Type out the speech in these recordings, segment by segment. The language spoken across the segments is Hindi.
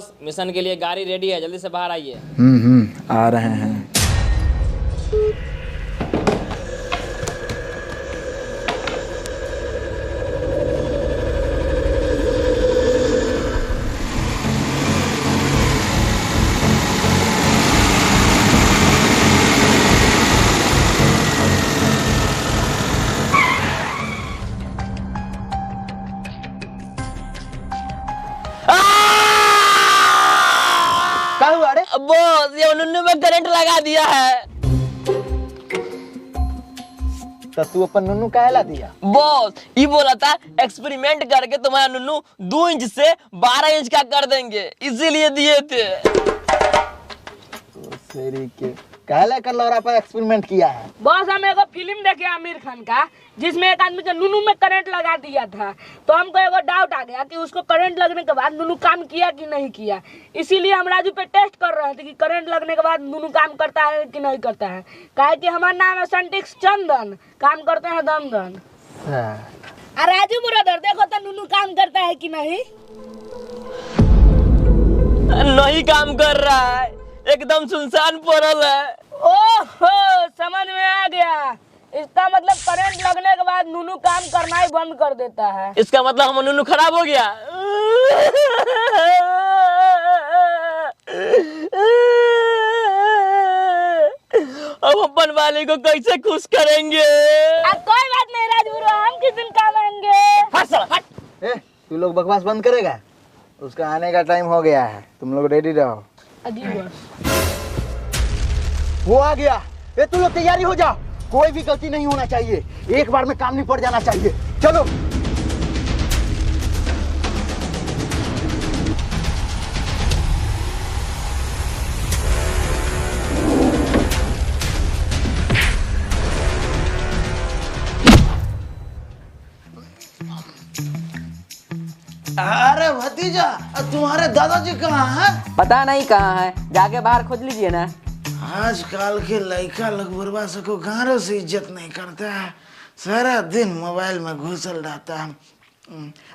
बॉस, मिशन के लिए गाड़ी रेडी है, जल्दी से बाहर आइए। आ रहे हैं। बॉस, ये नुन्नू में करंट लगा दिया है। तो तू अपन नुन्नू काहेला दिया? बॉस, ये बोला था एक्सपेरिमेंट करके तुम्हारा नुन्नू 2 इंच से 12 इंच का कर देंगे, इसीलिए दिए थे। तो सेरी के काहेला कर लौरा पर एक्सपेरिमेंट किया है? बॉस, हम एगो फिल्म देखे आमिर खान का, जिसमें एक आदमी के नुनू में करंट लगा दिया था। तो हमको एगो डाउट आ गया कि उसको करंट लगने के बाद नुनू काम किया कि नहीं किया। इसीलिए हम राजू पे टेस्ट कर रहे थे कि करंट लगने के बाद नुनू काम करता है कि नहीं करता है। काहे कि हमारा नाम है सेंटिक्स चंदन, काम करते हैं दम दन। राजू ब्रदर, देखो तो नुनू काम करता है कि नहीं। नहीं काम कर रहा है, एकदम सुनसान पड़ल है। ओहो, समझ में आ गया। इसका मतलब करंट लगने के बाद नुनू काम करना ही बंद कर देता है। इसका मतलब हम नुनू खराब हो गया। अब अपन वाले को कैसे खुश करेंगे? कोई बात नहीं राजू, हम किस दिन काम आएंगे। तू लोग बकवास बंद करेगा? उसका आने का टाइम हो गया है, तुम लोग रेडी रहो। वो आ गया। तू लोग तैयारी हो जाओ, कोई भी गलती नहीं होना चाहिए, एक बार में काम निपट जाना चाहिए। चलो। अरे भतीजा, तुम्हारे दादाजी कहाँ हैं? पता नहीं कहाँ है, जाके बाहर खोज लीजिए ना। आजकल के लड़का लोग बुढ़वा सबको घरों से इज्जत नहीं करता है, सारा दिन मोबाइल में घुसल रहता है।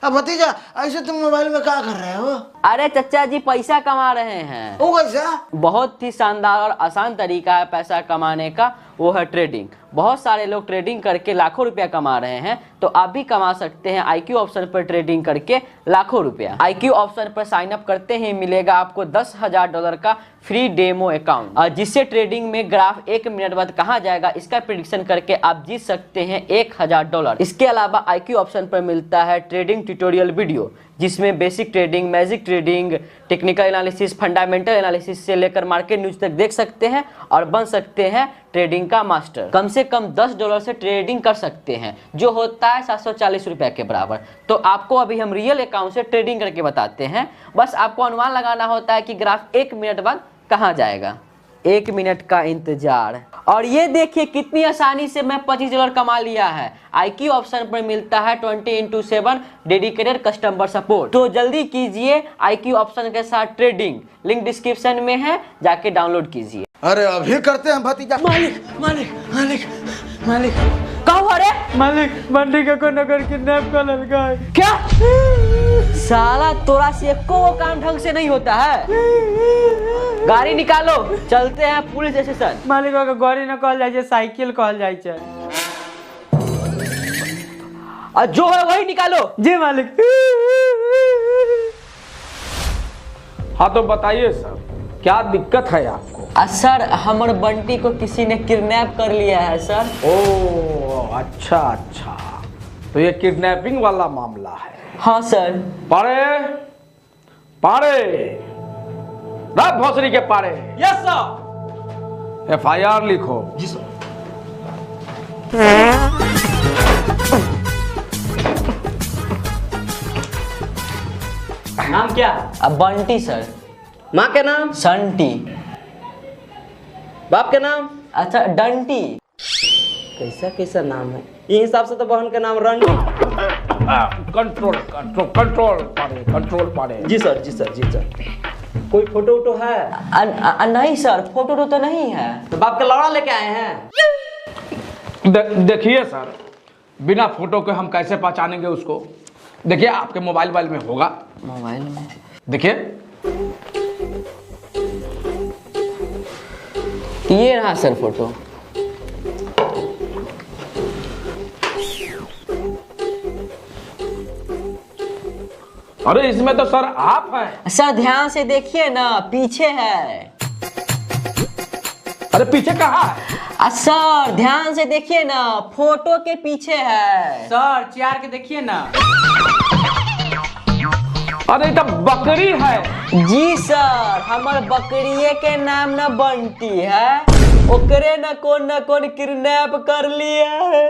अब भतीजा, ऐसे तुम मोबाइल में क्या कर रहे हो? अरे चचा जी, पैसा कमा रहे हैं। वो कैसा? बहुत ही शानदार और आसान तरीका है पैसा कमाने का, वो है ट्रेडिंग। बहुत सारे लोग ट्रेडिंग करके लाखों रुपया कमा रहे हैं, तो आप भी कमा सकते हैं IQ ऑप्शन पर ट्रेडिंग करके लाखों रुपया। IQ ऑप्शन पर साइन अप करते ही मिलेगा आपको $10,000 का फ्री डेमो अकाउंट, जिससे ट्रेडिंग में ग्राफ 1 मिनट बाद कहाँ जाएगा इसका प्रेडिक्शन करके आप जीत सकते हैं $1,000। इसके अलावा IQ ऑप्शन पर मिलता है ट्रेडिंग ट्यूटोरियल वीडियो, जिसमें basic trading, magic trading, technical analysis, fundamental analysis से लेकर मार्केट न्यूज तक देख सकते हैं और बन सकते हैं ट्रेडिंग का मास्टर। कम से कम $10 से ट्रेडिंग कर सकते हैं, जो होता है 740 रुपया के बराबर। तो आपको अभी हम रियल अकाउंट से ट्रेडिंग करके बताते हैं। बस आपको अनुमान लगाना होता है कि ग्राफ 1 मिनट बाद कहाँ जाएगा। 1 मिनट का इंतजार, और ये देखिए कितनी आसानी से मैं $25 कमा लिया है। IQ ऑप्शन पर मिलता है 20x7 डेडिकेटेड कस्टमर सपोर्ट। तो जल्दी कीजिए IQ ऑप्शन के साथ ट्रेडिंग, लिंक डिस्क्रिप्शन में है, जाके डाउनलोड कीजिए। अरे अभी करते हैं भतीजा। मालिक मालिक मालिक मालिक, कहो अरे मालिक, मंडी का को नगर किडनैप कर ललका है। क्या? साला तोरा से एको काम ढंग से नहीं होता है। गाड़ी निकालो, चलते हैं पुलिस स्टेशन। मालिक का गाड़ी न कहल जाए, साइकिल कहल जाए। जो है वही निकालो। जी मालिक। हाँ तो बताइए सर, क्या दिक्कत है आपको? सर, हमारे बंटी को किसी ने किडनैप कर लिया है सर। ओह अच्छा अच्छा, तो ये किडनैपिंग वाला मामला है। हाँ सर। पारे पारे, रात भोसरी के पारे। Yes sir. FIR लिखो। जी सर। नाम क्या? बंटी सर। माँ के नाम? संटी। बाप के नाम? अच्छा, डंटी। कैसा कैसा नाम है, ये हिसाब से तो बहन के नाम रंडी। कंट्रोल कंट्रोल कंट्रोल पारे, कंट्रोल पारे। जी सर, जी सर, जी सर। कोई फोटो वोटो है? नहीं सर, फोटो तो नहीं है। तो बाप का लौड़ा लेके आए हैं? देखिए सर, बिना फोटो के हम कैसे पहचानेंगे उसको? देखिए आपके मोबाइल में होगा। मोबाइल में देखिए ये रहा सर फोटो। अरे इसमें तो सर आप हैं। सर ध्यान से देखिए ना, पीछे है। अरे पीछे कहाँ है? सर ध्यान से देखिए ना, फोटो के पीछे है। सर चियार के देखिए ना। अरे तो बकरी है। जी सर, हमार बकरिए के नाम न बंटी है, ओकरे न कौन किडनैप कर लिया है।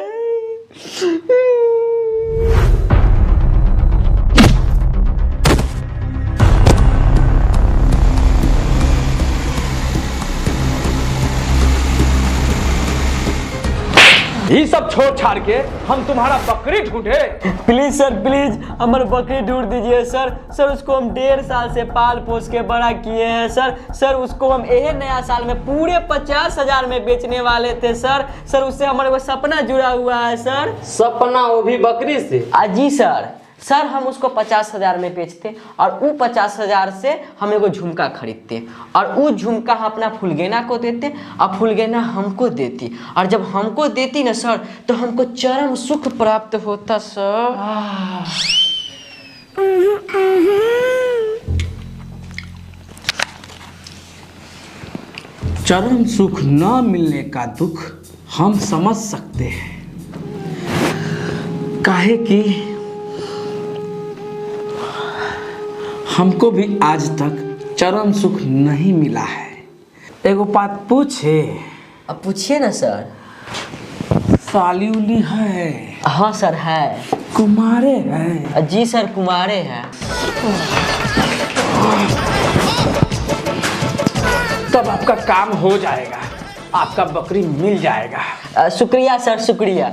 ये सब छोड़ छाड़ के हम तुम्हारा बकरी ढूंढे। प्लीज सर प्लीज, हमारे बकरी ढूंढ दीजिए सर। सर उसको हम 1.5 साल से पाल पोस के बड़ा किए हैं सर। सर उसको हम यह नया साल में पूरे 50,000 में बेचने वाले थे सर। सर उससे हमारे को सपना जुड़ा हुआ है सर। सपना वो भी बकरी से? जी सर। सर हम उसको 50,000 में बेचते और वो 50,000 से हम एगो झुमका खरीदते और वो झुमका हम अपना फुलगेना को देते और फुलगेना हमको देती, और जब हमको देती ना सर तो हमको चरम सुख प्राप्त होता सर। चरम सुख न मिलने का दुख हम समझ सकते हैं, काहे कि हमको भी आज तक चरम सुख नहीं मिला है। एगो बात पूछे? अब पूछिए ना सर। साली उली है? हाँ सर है। कुमारे हैं? जी सर कुमारे हैं। तब आपका काम हो जाएगा, आपका बकरी मिल जाएगा। शुक्रिया सर शुक्रिया।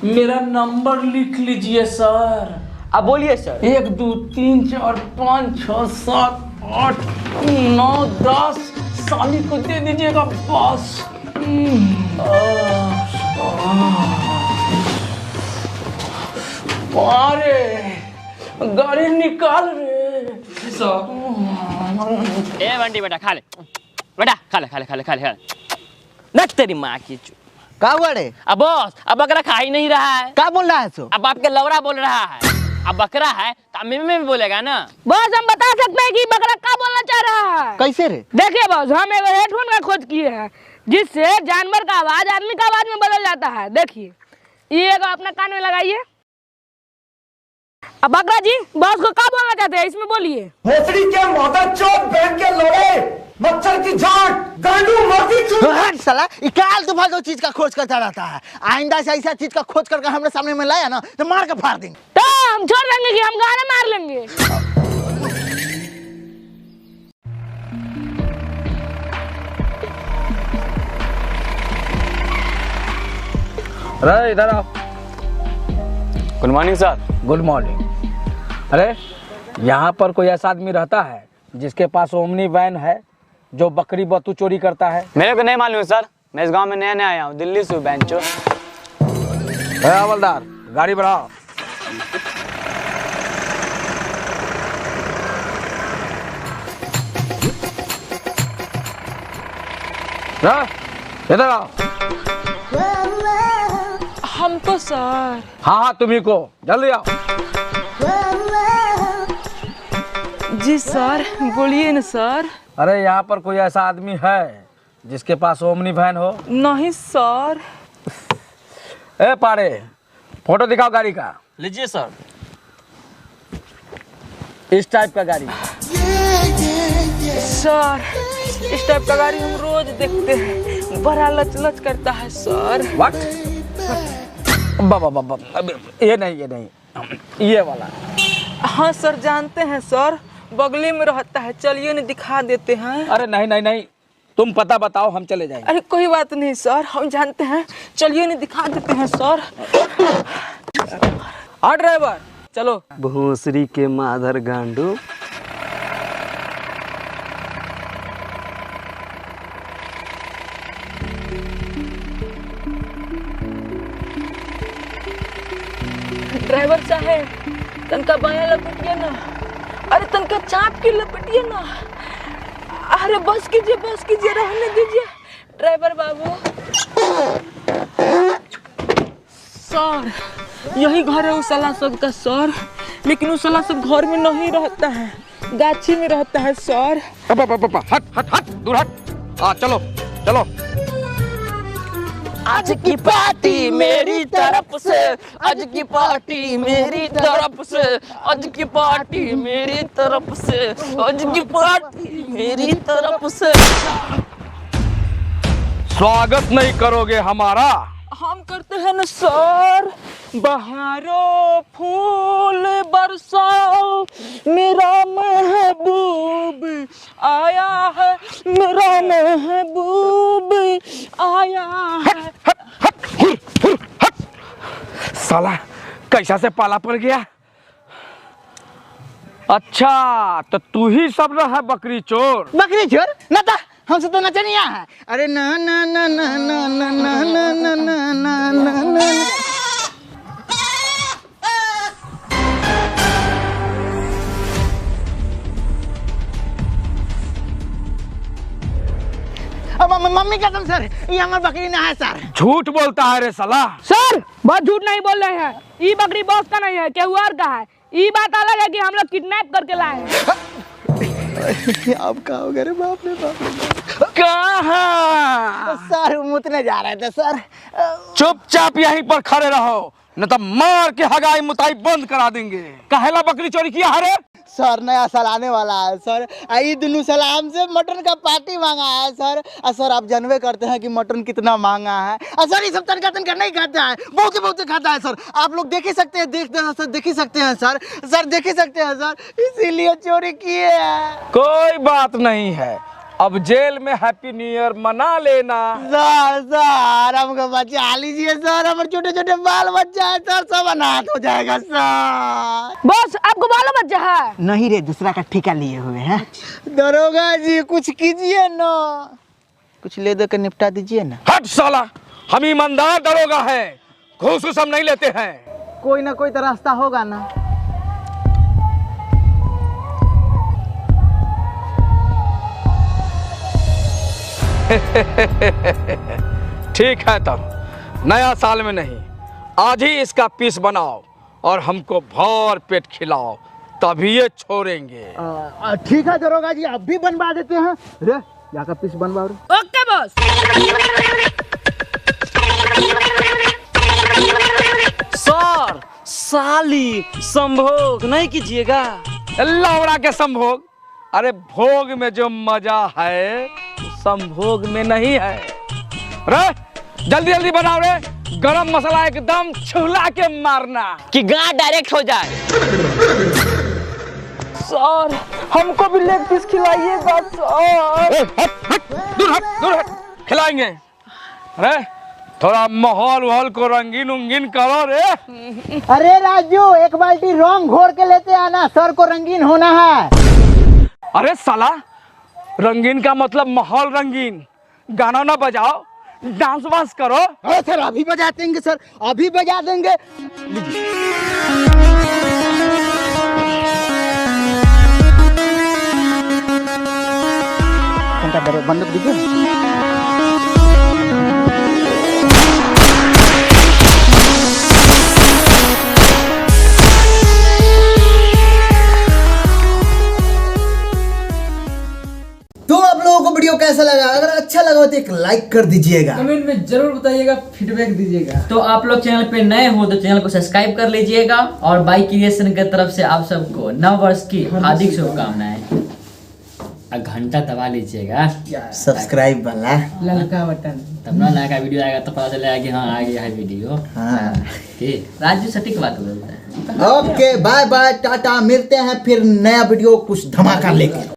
मेरा नंबर लिख लीजिए सर। अब बोलिए सर। 1 2 3 4 5 6 7 8 9 10 साली को दे दीजिएगा बस। अरे गाड़ी निकाल रे। ए बंटी बेटा खा ले, बेटा खा ले खा ले खा ले खा ले खा ले। न तेरी माँ की चू। का हुआ रे? अब बॉस, अब बकरा खा ही नहीं रहा है। का बोल रहा है सो? अब आपके लवड़ा बोल रहा है। अब बकरा है तो में भी बोलेगा ना। बॉस हम बता सकते हैं कि बकरा क्या बोलना चाह रहा है। कैसे रे? देखिए बॉस, हम एक हेडफोन का खोज किए हैं जिससे जानवर का आवाज आदमी का आवाज में बदल जाता है। देखिए ये एक अपना कान में लगाइए। अब बकरा जी बॉस को क्या बोलना चाहते हैं इसमें बोलिए। भोसड़ी के मदर चोट बहन के लोड़े, मच्छर की झाट, गांडू मोती चूत। हट साला, इकाल तू फालतू चीज का खोज करता रहता है। आइंदा से ऐसा चीज का खोज करके हमारे सामने में लाया ना तो मार के फाड़ देंगे। तो हम छोड़ देंगे कि हम गाना मार लेंगे। अरे इधर आओ। Good morning sir. Good morning. अरे यहाँ पर कोई ऐसा आदमी रहता है जिसके पास ओमनी वैन है जो बकरी बतू चोरी करता है? मेरे को नहीं मालूम सर, मैं इस गांव में नया नया आया हूँ, दिल्ली से बेंचो। हवलदार गाड़ी बढ़ाओ। इधर आओ। हमको सर। हाँ तुम्ही को, जल्दी आओ। जी सर बोलिए ना सर। अरे यहाँ पर कोई ऐसा आदमी है जिसके पास ओमनी वैन हो? नहीं सर। ए पारे, फोटो दिखाओ गाड़ी का। लीजिए सर। इस टाइप का गाड़ी। सर इस टाइप का गाड़ी हम रोज देखते हैं, बड़ा लच लच करता है सर। व्हाट? बाबा ये नहीं, ये वाला। हाँ सर जानते हैं सर, बगली में रहता है, चलिए ना दिखा देते हैं। अरे नहीं, तुम पता बताओ, हम चले जाएंगे। अरे कोई बात नहीं सर, हम जानते हैं, चलिए ना दिखा देते हैं सर। हाँ ड्राइवर चलो। भोसड़ी के माधर गांडू। ड्राइवर साहब तनका बाया लपेटिए ना, अरे तनका चाप के लपेटिए ना। अरे बस कीजिए रहने दीजिए, ड्राइवर बाबू। सर यही घर है उस साला सब का सर, लेकिन उस साला सब घर में नहीं रहता है, गाछी में रहता है सर। हट दूर हट। चलो चलो। आज की पार्टी मेरी तरफ से, आज की पार्टी मेरी तरफ से, आज की पार्टी मेरी तरफ से, आज की पार्टी मेरी तरफ से। स्वागत नहीं करोगे हमारा? हम करते हैं ना सर। बहारों फूल बरसाओ, मेरा महबूब आया है, मेरा महबूब आया है। हट। साला कैसा से पाला पड़ गया। अच्छा तो तू ही सब रहा बकरी चोर। बकरी चोर ना था, हमसे तो नचनिया है। अरे ना ना ना ना ना ना ना ना ना ना ना ना। मम्मी कसम सर, ये हमारी बकरी ना है सर। झूठ बोलता है रे साला। सर बहुत झूठ नहीं बोल रहे हैं, ये बकरी बॉस का नहीं है, केहू और का है। ये बात अलग है कि हम लोग किडनैप करके लाए हैं। आप कहाँ गए बाप रे बाप। कहाँ? सर मुतने जा रहे थे सर। चुपचाप यहीं पर खड़े रहो, न तो मार के हगाई मुताई बंद करा देंगे। काहेला बकरी चोरी किया है रे? सर नया साल आने वाला है सर, आई दुनू सलाम से मटन का पार्टी मांगा है सर। सर आप जानवे करते हैं कि मटन कितना महंगा है। सर ये सब तनका नहीं खाता है, बहुत खाता है सर। आप लोग देख ही सकते हैं, देख ही सकते हैं सर, देख ही सकते हैं सर, इसीलिए चोरी किए हैं। कोई बात नहीं है, अब जेल में हैप्पी न्यू ईयर मना लेना। सर हमको बचा लीजिए सर, हमारे छोटे छोटे बाल बच्चा है सर, सब अनाथ हो जाएगा सर। बॉस आपको बाल बच्चा है? नहीं रे, दूसरा का ठेका लिए हुए हैं। दरोगा जी कुछ कीजिए ना, कुछ ले दे कर निपटा दीजिए ना। हट साला, हम ईमानदार दरोगा है, घूस हम नहीं लेते हैं। कोई ना कोई तो रास्ता होगा ना। ठीक है तब नया साल में नहीं, आज ही इसका पीस बनाओ और हमको भर पेट खिलाओ, तभी ये छोड़ेंगे। ठीक है दरोगा जी, अब भी बनवा देते हैं। रे जाकर पीस बनवाओ रे। Okay boss. सर साली संभोग नहीं कीजिएगा। लौड़ा के संभोग, अरे भोग में जो मजा है संभोग में नहीं है। रे जल्दी जल्दी बनाओ रे, गरम मसाला एकदम छुला के मारना कि गांड डायरेक्ट हो जाए। सर हमको भी लेग पीस खिलाइएगा सर। दूर हट खिलाएंगे। अरे थोड़ा माहौल वहौल को रंगीन उंगीन करो रे। अरे राजू एक बाल्टी रंग घोर के लेते आना, सर को रंगीन होना है। अरे साला रंगीन का मतलब माहौल रंगीन, गाना ना बजाओ, डांस वांस करो। अरे सर अभी बजा देंगे सर, अभी बजा देंगे। बंदूक दीजिए। तो आप लोगों को वीडियो कैसा लगा? अगर अच्छा लगा तो एक लाइक कर दीजिएगा, कमेंट में जरूर बताइएगा, फीडबैक दीजिएगा। तो आप लोग चैनल पे नए हो तो चैनल को सब्सक्राइब कर लीजिएगा, और बाई क्रिएशन की तरफ से आप सबको नव वर्ष की हार्दिक शुभकामनाएं। घंटा दबा लीजिएगा, सब्सक्राइब वाला ललका बटन, तब ना नया का वीडियो आएगा तो पता चलेगा कि हाँ आ गया है वीडियो। हाँ ठीक, राजू सटीक बात बोलता है। ओके बाय बाय टाटा, मिलते हैं फिर नया वीडियो कुछ धमाका लेके।